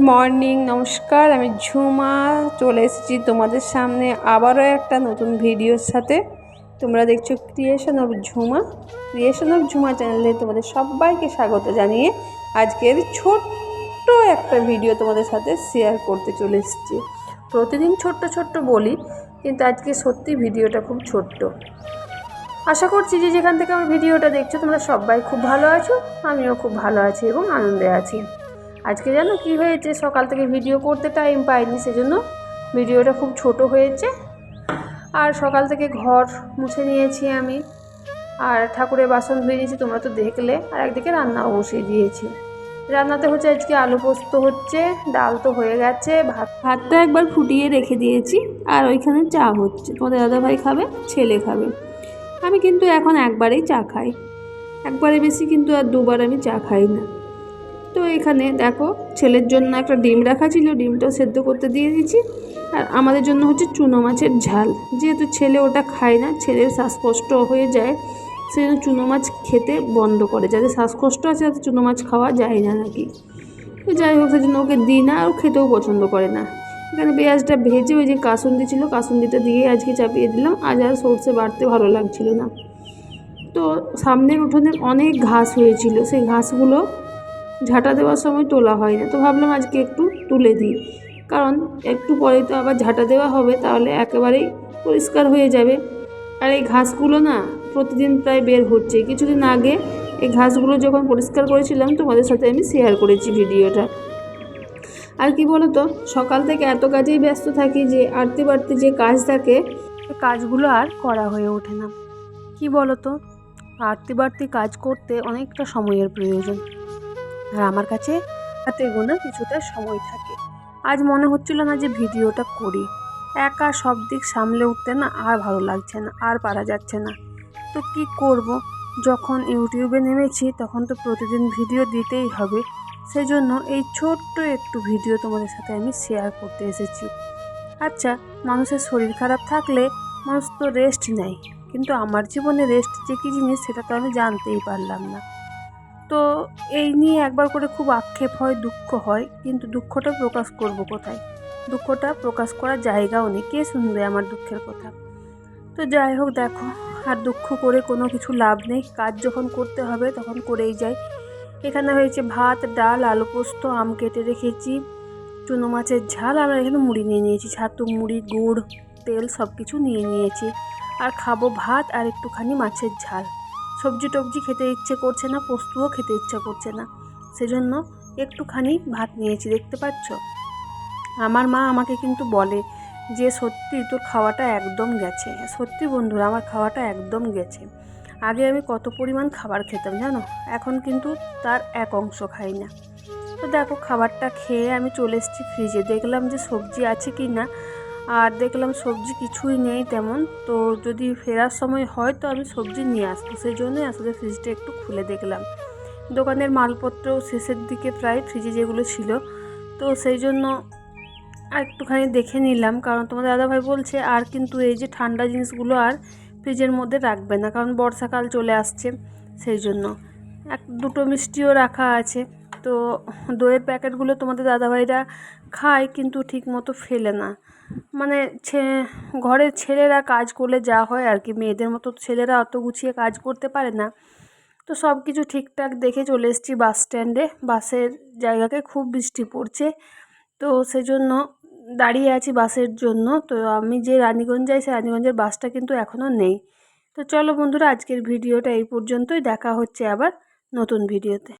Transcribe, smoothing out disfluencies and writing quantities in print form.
Morning, নমস্কার। আমি ঝুমা চলে এসেছি তোমাদের সামনে আবারও একটা নতুন ভিডিওর সাথে। তোমরা দেখছো ক্রিয়েশন অফ ঝুমা চ্যানেলে তোমাদের সবাইকে স্বাগত জানিয়ে আজকের ছোট্ট একটা ভিডিও তোমাদের সাথে শেয়ার করতে চলে এসেছি। প্রতিদিন ছোট্ট ছোট্ট বলি, কিন্তু আজকে সত্যি ভিডিওটা খুব ছোট্ট। আশা করছি যে যেখান থেকে আমার ভিডিওটা দেখছো তোমরা সবাই খুব ভালো আছো, আমিও খুব ভালো আছি এবং আনন্দে আছি। আজকে জানো কি হয়েছে, সকাল থেকে ভিডিও করতে টাইম পাইনি, সেজন্য ভিডিওটা খুব ছোট হয়েছে। আর সকাল থেকে ঘর মুছে নিয়েছি আমি, আর ঠাকুরের বাসন ধুয়ে নিয়েছি, তোমরা তো দেখলে। আর একদিকে রান্নাও বসিয়ে দিয়েছি। রান্নাতে হচ্ছে আজকে আলু পোস্ত হচ্ছে, ডাল তো হয়ে গেছে, ভাতটা একবার ফুটিয়ে রেখে দিয়েছি। আর ওইখানে চা হচ্ছে, তোমাদের দাদাভাই খাবে, ছেলে খাবে। আমি কিন্তু এখন একবারেই চা খাই, একবারে বেশি কিন্তু আর দুবার আমি চা খাই না। তো এখানে দেখো, ছেলের জন্য একটা ডিম রাখা ছিল, ডিমটাও সেদ্ধ করতে দিয়ে দিয়েছি। আর আমাদের জন্য হচ্ছে চুনো মাছের ঝাল, যেহেতু ছেলে ওটা খায় না, ছেলের শ্বাসকষ্ট হয়ে যায়, সেজন্য চুনো মাছ খেতে বন্ধ করে। যাদের শ্বাসকষ্ট আছে তাদের চুনো মাছ খাওয়া যায় না নাকি। তো যাই হোক, সেজন্য ওকে দিই না, আর খেতেও পছন্দ করে না। এখানে পেঁয়াজটা ভেজে ওই যে কাসুন্দি ছিল, কাসুন্দিটা দিয়ে আজকে চাপিয়ে দিলাম। আজ আর সর্ষে বাড়তে ভালো লাগছিল না। তো সামনের উঠোনে অনেক ঘাস হয়েছিল, সেই ঘাসগুলো ঝাঁটা দেওয়ার সময় তোলা হয় না, তো ভাবলাম আজকে একটু তুলে দিই, কারণ একটু পরে তো আবার ঝাঁটা দেওয়া হবে, তাহলে একেবারেই পরিষ্কার হয়ে যাবে। আর এই ঘাসগুলো না প্রতিদিন প্রায় বের হচ্ছে। কিছুদিন আগে এই ঘাসগুলো যখন পরিষ্কার করেছিলাম তোমাদের সাথে আমি শেয়ার করেছি ভিডিওটা। আর কি বলো তো, সকাল থেকে এত কাজেই ব্যস্ত থাকি যে আড়তি বাড়তি যে কাজ থাকে, সেই কাজগুলো আর করা হয়ে ওঠে না। কি বলো তো, আড়তি বাড়তি কাজ করতে অনেকটা সময়ের প্রয়োজন, আর আমার কাছে হাতে গোনা কিছুটা সময় থাকে। আজ মনে হচ্ছিল না যে ভিডিওটা করি, একা সব দিক সামলে উঠতে না আর ভালো লাগছে না, আর পারা যাচ্ছে না। তো কি করব, যখন ইউটিউবে নেমেছি তখন তো প্রতিদিন ভিডিও দিতেই হবে। সেজন্য এই ছোট্ট একটু ভিডিও তোমাদের সাথে আমি শেয়ার করতে এসেছি। আচ্ছা, মানুষের শরীর খারাপ থাকলে মানুষ তো রেস্ট নেয়, কিন্তু আমার জীবনে রেস্ট যে কী জিনিস সেটা তো আমি জানতেই পারলাম না। তো এই নিয়ে একবার করে খুব আক্ষেপ হয়, দুঃখ হয়, কিন্তু দুঃখটা প্রকাশ করব কোথায়? দুঃখটা প্রকাশ করার জায়গাও নেই, কে শুনবে আমার দুঃখের কথা? তো যাই হোক, দেখো, আর দুঃখ করে কোনো কিছু লাভ নেই, কাজ যখন করতে হবে তখন করেই যাই। এখানে হয়েছে ভাত, ডাল, আলু পোস্ত, আম কেটে রেখেছি, চুনো মাছের ঝাল, আর এখানে মুড়ি নিয়ে নিয়েছি, ছাতু মুড়ি, গুড়, তেল সব কিছু নিয়ে নিয়েছি। আর খাবো ভাত আর একটুখানি মাছের ঝাল। সবজি টবজি খেতে ইচ্ছে করছে না, পোস্তও খেতে ইচ্ছে করছে না, সেজন্য একটুখানি ভাত নিয়েছি। দেখতে পাচ্ছ, আমার মা আমাকে কিন্তু বলে যে সত্যি তোর খাওয়াটা একদম গেছে। সত্যি বন্ধুরা, আমার খাওয়াটা একদম গেছে। আগে আমি কত পরিমাণ খাবার খেতাম জানো, এখন কিন্তু তার এক অংশ খাই না। তো দেখো, খাবারটা খেয়ে আমি চলে এসেছি ফ্রিজে, দেখলাম যে সবজি আছে কি না, আর দেখলাম সবজি কিছুই নেই তেমন। তো যদি ফেরার সময় হয় তো আমি সবজি নিয়ে আসবো, সেই জন্যই আসলে ফ্রিজটা একটু খুলে দেখলাম। দোকানের মালপত্র শেষের দিকে প্রায় ফ্রিজে যেগুলো ছিল, তো সেই জন্য আর একটুখানি দেখে নিলাম। কারণ তোমাদের দাদাভাই বলছে আর কিন্তু এই যে ঠান্ডা জিনিসগুলো আর ফ্রিজের মধ্যে রাখবে না, কারণ বর্ষাকাল চলে আসছে, সেই জন্য। দুটো মিষ্টিও রাখা আছে। তো দইয়ের প্যাকেটগুলো তোমাদের দাদাভাইরা খায়, কিন্তু ঠিক মতো ফেলে না। মানে ঘরের ছেলেরা কাজ করলে যা হয় আর কি, মেয়েদের মতো ছেলেরা অত গুছিয়ে কাজ করতে পারে না। তো সব কিছু ঠিকঠাক দেখে চলে এসেছি বাস স্ট্যান্ডে। বাসের জায়গাকে খুব বৃষ্টি পড়ছে, তো সেজন্য দাঁড়িয়ে আছি বাসের জন্য। তো আমি যে রানীগঞ্জ যাই, সেই রানীগঞ্জের বাসটা কিন্তু এখনও নেই। তো চলো বন্ধুরা, আজকের ভিডিওটা এই পর্যন্তই, দেখা হচ্ছে আবার নতুন ভিডিওতে।